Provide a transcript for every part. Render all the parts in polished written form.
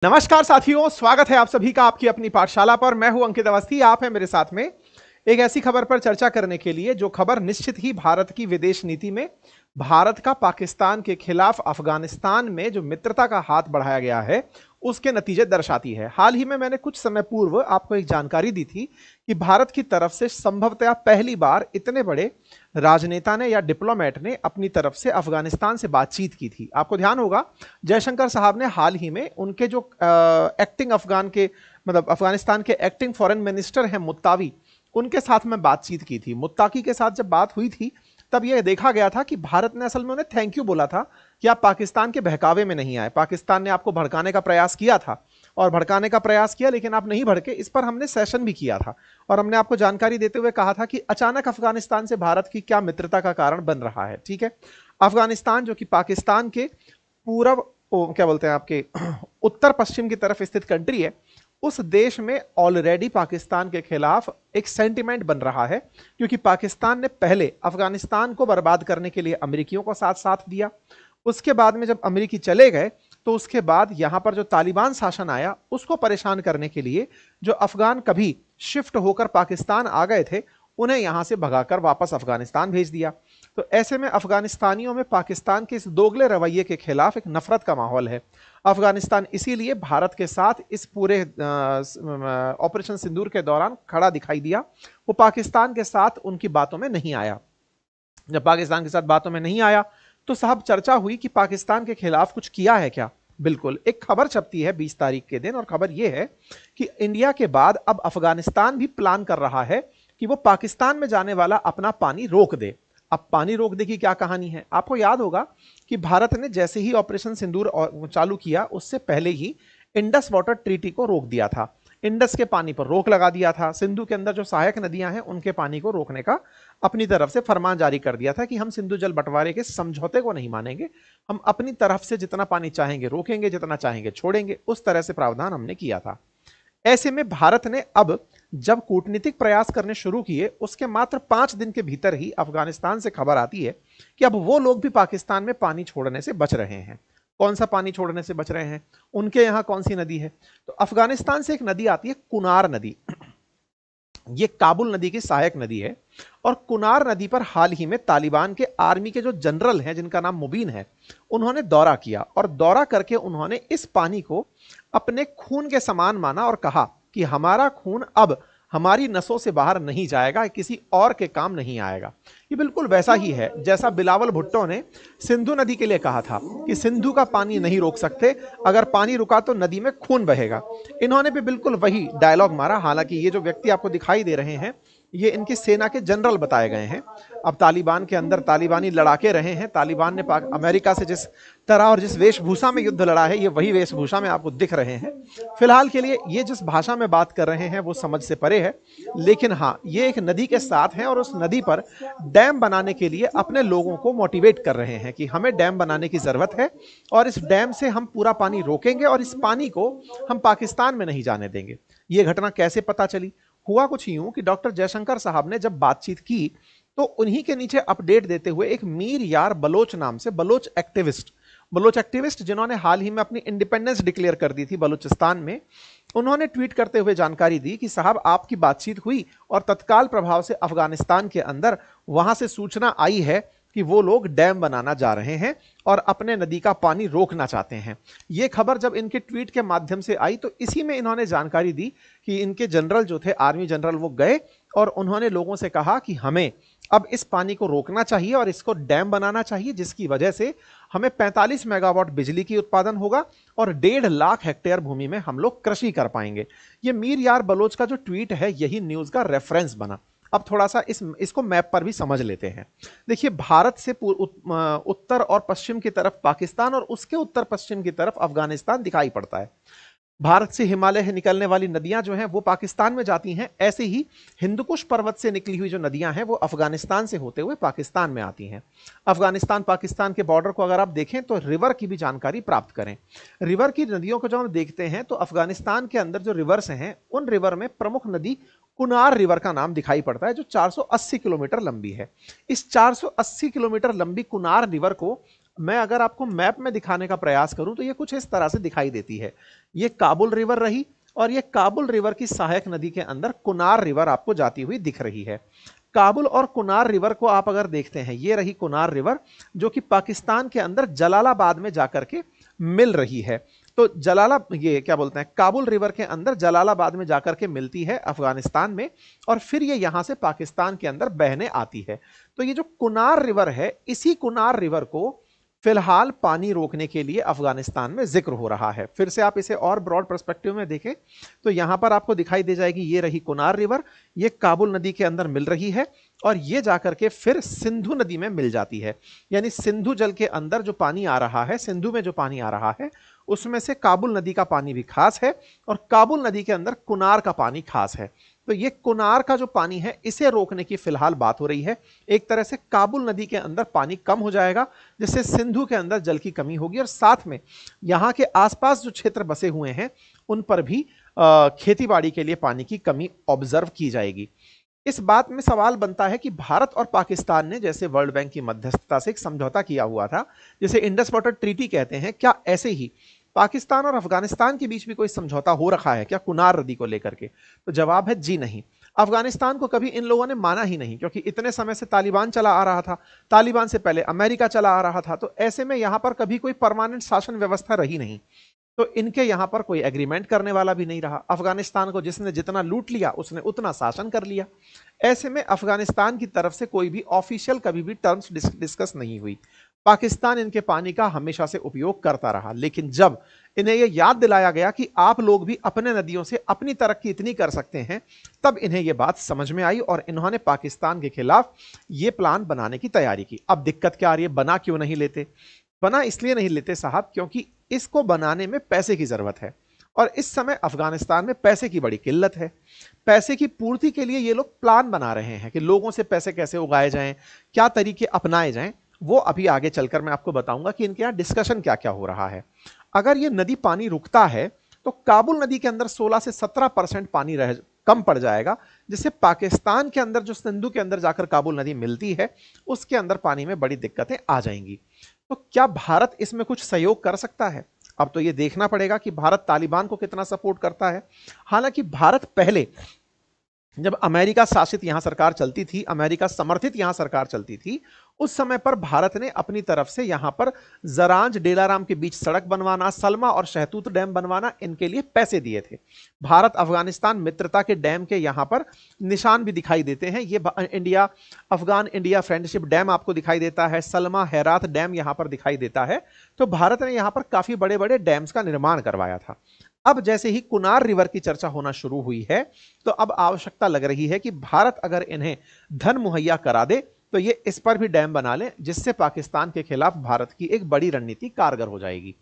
नमस्कार साथियों, स्वागत है आप सभी का आपकी अपनी पाठशाला पर। मैं हूं अंकित अवस्थी। आप हैं मेरे साथ में एक ऐसी खबर पर चर्चा करने के लिए जो खबर निश्चित ही भारत की विदेश नीति में भारत का पाकिस्तान के खिलाफ अफगानिस्तान में जो मित्रता का हाथ बढ़ाया गया है उसके नतीजे दर्शाती है। हाल ही में मैंने कुछ समय पूर्व आपको एक जानकारी दी थी कि भारत की तरफ से संभवतः पहली बार इतने बड़े राजनेता ने या डिप्लोमेट ने अपनी तरफ से अफगानिस्तान से बातचीत की थी। आपको ध्यान होगा जयशंकर साहब ने हाल ही में उनके जो एक्टिंग अफगान के मतलब अफगानिस्तान के एक्टिंग फॉरेन मिनिस्टर हैं मुत्तावी, उनके साथ में बातचीत की थी। मुत्ताकी के साथ जब बात हुई थी तब यह देखा गया था कि भारत ने असल में उन्हें थैंक यू बोला था कि आप पाकिस्तान के बहकावे में नहीं आए। पाकिस्तान ने आपको भड़काने का प्रयास किया था और भड़काने का प्रयास किया, लेकिन आप नहीं भड़के। इस पर हमने सेशन भी किया था और हमने आपको जानकारी देते हुए कहा था कि अचानक अफगानिस्तान से भारत की क्या मित्रता का कारण बन रहा है। ठीक है, अफगानिस्तान जो कि पाकिस्तान के पूर्व क्या बोलते हैं आपके उत्तर पश्चिम की तरफ स्थित कंट्री है, उस देश में ऑलरेडी पाकिस्तान के खिलाफ एक सेंटिमेंट बन रहा है, क्योंकि पाकिस्तान ने पहले अफगानिस्तान को बर्बाद करने के लिए अमेरिकियों को साथ साथ दिया। उसके बाद में जब अमेरिकी चले गए तो उसके बाद यहां पर जो तालिबान शासन आया उसको परेशान करने के लिए जो अफगान कभी शिफ्ट होकर पाकिस्तान आ गए थे उन्हें यहां से भगाकर वापस अफगानिस्तान भेज दिया। तो ऐसे में अफगानिस्तानियों में पाकिस्तान के इस दोगले रवैये के खिलाफ एक नफरत का माहौल है। अफगानिस्तान इसीलिए भारत के साथ इस पूरे ऑपरेशन सिंदूर के दौरान खड़ा दिखाई दिया। वो पाकिस्तान के साथ उनकी बातों में नहीं आया। जब पाकिस्तान के साथ बातों में नहीं आया तो साहब चर्चा हुई कि पाकिस्तान के खिलाफ कुछ किया है क्या। बिल्कुल, एक खबर छपती है 20 तारीख के दिन और खबर यह है कि इंडिया के बाद अब अफगानिस्तान भी प्लान कर रहा है कि वो पाकिस्तान में जाने वाला अपना पानी रोक दे। अब पानी रोक दे की क्या कहानी है। आपको याद होगा कि भारत ने जैसे ही ऑपरेशन सिंदूर चालू किया उससे पहले ही इंडस वाटर ट्रीटी को रोक दिया था। इंडस के पानी पर रोक लगा दिया था। सिंधु के अंदर जो सहायक नदियां हैं उनके पानी को रोकने का अपनी तरफ से फरमान जारी कर दिया था कि हम सिंधु जल बंटवारे के समझौते को नहीं मानेंगे, हम अपनी तरफ से जितना पानी चाहेंगे रोकेंगे, जितना चाहेंगे छोड़ेंगे। उस तरह से प्रावधान हमने किया था। ऐसे में भारत ने अब जब कूटनीतिक प्रयास करने शुरू किए उसके मात्र 5 दिन के भीतर ही अफगानिस्तान से खबर आती है कि अब वो लोग भी पाकिस्तान में पानी छोड़ने से बच रहे हैं। कौन सा पानी छोड़ने से बच रहे हैं? उनके यहां कौन सी नदी है? तो अफगानिस्तान से एक नदी आती है, कुनार नदी। ये काबुल नदी की सहायक नदी है और कुनार नदी पर हाल ही में तालिबान के आर्मी के जो जनरल हैं जिनका नाम मुबीन है, उन्होंने दौरा किया और दौरा करके उन्होंने इस पानी को अपने खून के समान माना और कहा कि हमारा खून अब हमारी नसों से बाहर नहीं जाएगा, किसी और के काम नहीं आएगा। ये बिल्कुल वैसा ही है जैसा बिलावल भुट्टो ने सिंधु नदी के लिए कहा था कि सिंधु का पानी नहीं रोक सकते, अगर पानी रुका तो नदी में खून बहेगा। इन्होंने भी बिल्कुल वही डायलॉग मारा। हालांकि ये जो व्यक्ति आपको दिखाई दे रहे हैं ये इनकी सेना के जनरल बताए गए हैं। अब तालिबान के अंदर तालिबानी लड़ाके रहे हैं। तालिबान ने अमेरिका से जिस तरह और जिस वेशभूषा में युद्ध लड़ा है ये वही वेशभूषा में आपको दिख रहे हैं। फिलहाल के लिए ये जिस भाषा में बात कर रहे हैं वो समझ से परे है, लेकिन हाँ ये एक नदी के साथ हैं और उस नदी पर डैम बनाने के लिए अपने लोगों को मोटिवेट कर रहे हैं कि हमें डैम बनाने की जरूरत है और इस डैम से हम पूरा पानी रोकेंगे और इस पानी को हम पाकिस्तान में नहीं जाने देंगे। ये घटना कैसे पता चली? हुआ कुछ यूं कि डॉक्टर जयशंकर साहब ने जब बातचीत की तो उन्हीं के नीचे अपडेट देते हुए एक मीर यार बलोच नाम से बलोच एक्टिविस्ट जिन्होंने हाल ही में अपनी इंडिपेंडेंस डिक्लेयर कर दी थी बलूचिस्तान में, उन्होंने ट्वीट करते हुए जानकारी दी कि साहब आपकी बातचीत हुई और तत्काल प्रभाव से अफगानिस्तान के अंदर वहां से सूचना आई है कि वो लोग डैम बनाना जा रहे हैं और अपने नदी का पानी रोकना चाहते हैं। ये खबर जब इनके ट्वीट के माध्यम से आई तो इसी में इन्होंने जानकारी दी कि इनके जनरल जो थे आर्मी जनरल वो गए और उन्होंने लोगों से कहा कि हमें अब इस पानी को रोकना चाहिए और इसको डैम बनाना चाहिए जिसकी वजह से हमें 45 मेगावाट बिजली की उत्पादन होगा और 1.5 लाख हेक्टेयर भूमि में हम लोग कृषि कर पाएंगे। ये मीर यार बलोच का जो ट्वीट है यही न्यूज का रेफरेंस बना। अब थोड़ा सा इसको मैप पर भी समझ लेते हैं। देखिए, भारत से उत्तर और पश्चिम की तरफ पाकिस्तान और उसके उत्तर पश्चिम की तरफ अफगानिस्तान दिखाई पड़ता है। भारत से हिमालय से निकलने वाली नदियां जो हैं वो पाकिस्तान में जाती हैं। ऐसे ही हिंदुकुश पर्वत से निकली हुई जो नदियां हैं वो अफगानिस्तान से होते हुए पाकिस्तान में आती हैं। अफगानिस्तान पाकिस्तान के बॉर्डर को अगर आप देखें तो रिवर की भी जानकारी प्राप्त करें। रिवर की नदियों को जब हम देखते हैं तो अफगानिस्तान के अंदर जो रिवर्स हैं उन रिवर में प्रमुख नदी कुनार रिवर का नाम दिखाई पड़ता है जो 480 किलोमीटर लंबी है। इस 480 किलोमीटर लंबी कुनार रिवर को मैं अगर आपको मैप में दिखाने का प्रयास करूं तो ये कुछ इस तरह से दिखाई देती है। ये काबुल रिवर रही और ये काबुल रिवर की सहायक नदी के अंदर कुनार रिवर आपको जाती हुई दिख रही है। काबुल और कुनार रिवर को आप अगर देखते हैं, ये रही कुनार रिवर जो कि पाकिस्तान के अंदर जलालाबाद में जाकर के मिल रही है। तो ये क्या बोलते हैं, काबुल रिवर के अंदर जलालाबाद में जाकर के मिलती है अफगानिस्तान में, और फिर ये यहां से पाकिस्तान के अंदर बहने आती है। तो ये जो कुनार रिवर है, इसी कुनार रिवर को फिलहाल पानी रोकने के लिए अफगानिस्तान में जिक्र हो रहा है। फिर से आप इसे और ब्रॉड पर्सपेक्टिव में देखें तो यहां पर आपको दिखाई दे जाएगी, ये रही कुनार रिवर, ये काबुल नदी के अंदर मिल रही है और ये जाकर के फिर सिंधु नदी में मिल जाती है। यानी सिंधु जल के अंदर जो पानी आ रहा है, सिंधु में जो पानी आ रहा है, उसमें से काबुल नदी का पानी भी खास है और काबुल नदी के अंदर कुनार का पानी खास है। तो ये कुनार का जो पानी है, इसे रोकने की फिलहाल बात हो रही है। एक तरह से काबुल नदी के अंदर पानी कम हो जाएगा, जिससे सिंधु के अंदर जल की कमी होगी और साथ में यहां के आसपास जो क्षेत्र बसे हुए हैं उन पर भी खेतीबाड़ी के लिए पानी की कमी ऑब्जर्व की जाएगी। इस बात में सवाल बनता है कि भारत और पाकिस्तान ने जैसे वर्ल्ड बैंक की मध्यस्थता से एक समझौता किया हुआ था, जिसे इंडस वाटर ट्रीटी कहते हैं, क्या ऐसे ही पाकिस्तान और अफगानिस्तान के बीच भी कोई समझौता हो रखा है क्या कुनार नदी को लेकर के? तो जवाब है जी नहीं। अफगानिस्तान को कभी इन लोगों ने माना ही नहीं, क्योंकि इतने समय से तालिबान चला आ रहा था, तालिबान से पहले अमेरिका चला आ रहा था, तो ऐसे में यहां पर कभी कोई परमानेंट शासन व्यवस्था रही नहीं। तो इनके यहां पर कोई एग्रीमेंट करने वाला भी नहीं रहा। अफगानिस्तान को जिसने जितना लूट लिया उसने उतना शासन कर लिया। ऐसे में अफगानिस्तान की तरफ से कोई भी ऑफिशियल कभी भी टर्म्स डिस्कस नहीं हुई। पाकिस्तान इनके पानी का हमेशा से उपयोग करता रहा, लेकिन जब इन्हें यह याद दिलाया गया कि आप लोग भी अपने नदियों से अपनी तरक्की इतनी कर सकते हैं, तब इन्हें यह बात समझ में आई और इन्होंने पाकिस्तान के खिलाफ यह प्लान बनाने की तैयारी की। अब दिक्कत क्या आ रही है, बना क्यों नहीं लेते? बना इसलिए नहीं लेते साहब क्योंकि इसको बनाने में पैसे की जरूरत है और इस समय अफगानिस्तान में पैसे की बड़ी किल्लत है। पैसे की पूर्ति के लिए ये लोग प्लान बना रहे हैं कि लोगों से पैसे कैसे उगाए जाएं, क्या तरीके अपनाए जाएं। वो अभी आगे चलकर मैं आपको बताऊंगा कि इनके यहां डिस्कशन क्या क्या हो रहा है। अगर ये नदी पानी रुकता है तो काबुल नदी के अंदर 16 से 17% पानी कम पड़ जाएगा, जिससे पाकिस्तान के अंदर जो सिंधु के अंदर जाकर काबुल नदी मिलती है उसके अंदर पानी में बड़ी दिक्कतें आ जाएंगी। तो क्या भारत इसमें कुछ सहयोग कर सकता है? अब तो यह देखना पड़ेगा कि भारत तालिबान को कितना सपोर्ट करता है। हालांकि भारत पहले जब अमेरिका शासित यहां सरकार चलती थी, अमेरिका समर्थित यहां सरकार चलती थी, उस समय पर भारत ने अपनी तरफ से यहां पर जरांज डेलाराम के बीच सड़क बनवाना, सलमा और शहतूत डैम बनवाना, इनके लिए पैसे दिए थे। भारत अफगानिस्तान मित्रता के डैम के यहां पर निशान भी दिखाई देते हैं। ये अफगान इंडिया फ्रेंडशिप डैम आपको दिखाई देता है, सलमा हैरात डैम यहां पर दिखाई देता है। तो भारत ने यहां पर काफी बड़े बड़े डैम्स का निर्माण करवाया था। अब जैसे ही कुनार रिवर की चर्चा होना शुरू हुई है, तो अब आवश्यकता लग रही है कि भारत अगर इन्हें धन मुहैया करा दे तो ये इस पर भी डैम बना ले, जिससे पाकिस्तान के खिलाफ भारत की एक बड़ी रणनीति कारगर हो जाएगी।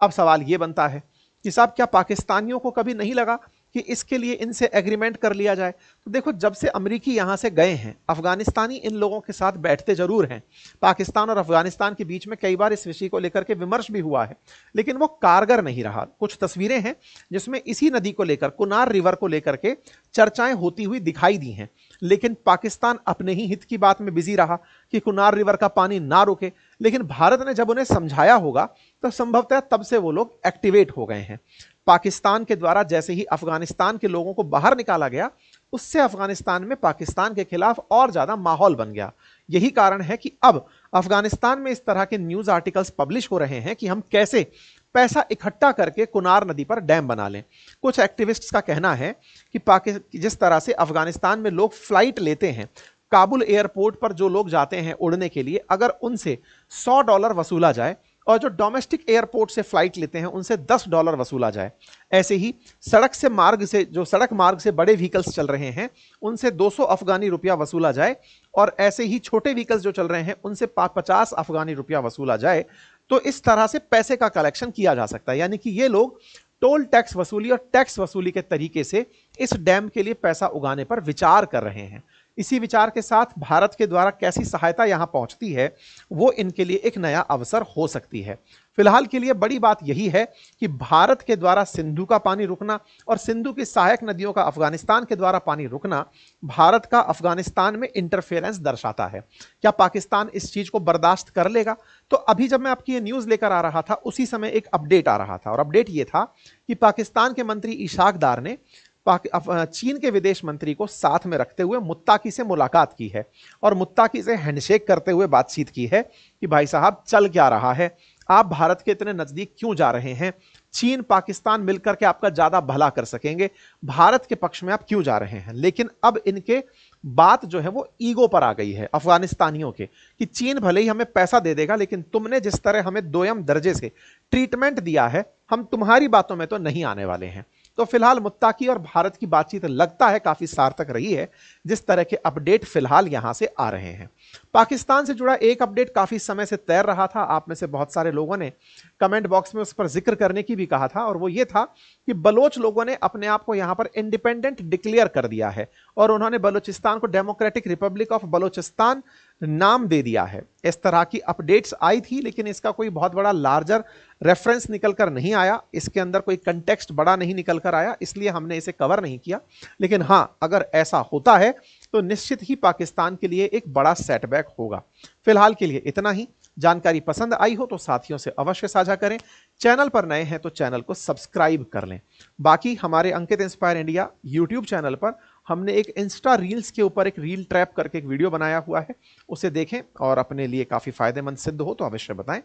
अब सवाल यह बनता है कि साहब क्या पाकिस्तानियों को कभी नहीं लगा कि इसके लिए इनसे एग्रीमेंट कर लिया जाए? तो देखो, जब से अमेरिकी यहां से गए हैं, अफगानिस्तानी इन लोगों के साथ बैठते जरूर हैं। पाकिस्तान और अफगानिस्तान के बीच में कई बार इस विषय को लेकर के विमर्श भी हुआ है, लेकिन वो कारगर नहीं रहा। कुछ तस्वीरें हैं जिसमें इसी नदी को लेकर, कुनार रिवर को लेकर के चर्चाएं होती हुई दिखाई दी हैं, लेकिन पाकिस्तान अपने ही हित की बात में बिजी रहा कि कुनार रिवर का पानी ना रुके। लेकिन भारत ने जब उन्हें समझाया होगा तो संभवतः तब से वो लोग एक्टिवेट हो गए हैं। पाकिस्तान के द्वारा जैसे ही अफगानिस्तान के लोगों को बाहर निकाला गया, उससे अफगानिस्तान में पाकिस्तान के खिलाफ और ज्यादा माहौल बन गया। यही कारण है कि अब अफगानिस्तान में इस तरह के न्यूज आर्टिकल्स पब्लिश हो रहे हैं कि हम कैसे पैसा इकट्ठा करके कुनार नदी पर डैम बना लें। कुछ एक्टिविस्ट्स का कहना है कि जिस तरह से अफगानिस्तान में लोग फ्लाइट लेते हैं, काबुल एयरपोर्ट पर जो लोग जाते हैं उड़ने के लिए, अगर उनसे $100 वसूला जाए और जो डोमेस्टिक एयरपोर्ट से फ्लाइट लेते हैं उनसे $10 वसूला जाए, ऐसे ही सड़क मार्ग से बड़े व्हीकल्स चल रहे हैं उनसे 200 अफगानी रुपया वसूला जाए, और ऐसे ही छोटे व्हीकल्स जो चल रहे हैं उनसे 50 अफगानी रुपया वसूला जाए, तो इस तरह से पैसे का कलेक्शन किया जा सकता है। यानी कि ये लोग टोल टैक्स वसूली और टैक्स वसूली के तरीके से इस डैम के लिए पैसा उगाने पर विचार कर रहे हैं। इसी विचार के साथ भारत के द्वारा कैसी सहायता यहां पहुंचती है वो इनके लिए एक नया अवसर हो सकती है। फिलहाल के लिए बड़ी बात यही है कि भारत के द्वारा सिंधु का पानी रुकना और सिंधु की सहायक नदियों का अफगानिस्तान के द्वारा पानी रुकना भारत का अफगानिस्तान में इंटरफेरेंस दर्शाता है। क्या पाकिस्तान इस चीज को बर्दाश्त कर लेगा? तो अभी जब मैं आपकी ये न्यूज लेकर आ रहा था उसी समय एक अपडेट आ रहा था और अपडेट ये था कि पाकिस्तान के मंत्री इशाक डार ने चीन के विदेश मंत्री को साथ में रखते हुए मुत्ताकी से मुलाकात की है और मुत्ताकी से हैंडशेक करते हुए बातचीत की है कि भाई साहब चल क्या रहा है, आप भारत के इतने नजदीक क्यों जा रहे हैं, चीन पाकिस्तान मिलकर के आपका ज्यादा भला कर सकेंगे, भारत के पक्ष में आप क्यों जा रहे हैं। लेकिन अब इनके बात जो है वो ईगो पर आ गई है अफगानिस्तानियों के कि चीन भले ही हमें पैसा दे देगा लेकिन तुमने जिस तरह हमें दोयम दर्जे से ट्रीटमेंट दिया है हम तुम्हारी बातों में तो नहीं आने वाले हैं। तो फिलहाल मुत्ताकी और भारत की बातचीत लगता है काफी सार्थक रही है, जिस तरह के अपडेट फिलहाल यहां से आ रहे हैं। पाकिस्तान से जुड़ा एक अपडेट काफी समय से तैर रहा था, आप में से बहुत सारे लोगों ने कमेंट बॉक्स में उस पर जिक्र करने की भी कहा था और वो ये था कि बलोच लोगों ने अपने आप को यहां पर इंडिपेंडेंट डिक्लेयर कर दिया है और उन्होंने बलूचिस्तान को डेमोक्रेटिक रिपब्लिक ऑफ बलूचिस्तान नाम दे दिया है। इस तरह की अपडेट्स आई थी लेकिन इसका कोई बहुत बड़ा लार्जर रेफरेंस निकल कर नहीं आया, इसके अंदर कोई कंटेक्स्ट बड़ा नहीं निकल कर आया, इसलिए हमने इसे कवर नहीं किया। लेकिन हां, अगर ऐसा होता है तो निश्चित ही पाकिस्तान के लिए एक बड़ा सेटबैक होगा। फिलहाल के लिए इतना ही। जानकारी पसंद आई हो तो साथियों से अवश्य साझा करें, चैनल पर नए हैं तो चैनल को सब्सक्राइब कर लें। बाकी हमारे अंकित इंस्पायर इंडिया यूट्यूब चैनल पर हमने एक इंस्टा रील्स के ऊपर एक रील ट्रैप करके एक वीडियो बनाया हुआ है, उसे देखें और अपने लिए काफ़ी फायदेमंद सिद्ध हो तो अवश्य बताएं।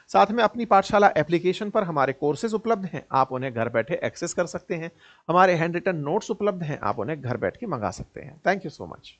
साथ में अपनी पाठशाला एप्लीकेशन पर हमारे कोर्सेज उपलब्ध हैं, आप उन्हें घर बैठे एक्सेस कर सकते हैं। हमारे हैंड रिटन नोट्स उपलब्ध हैं, आप उन्हें घर बैठ के मंगा सकते हैं। Thank you so much.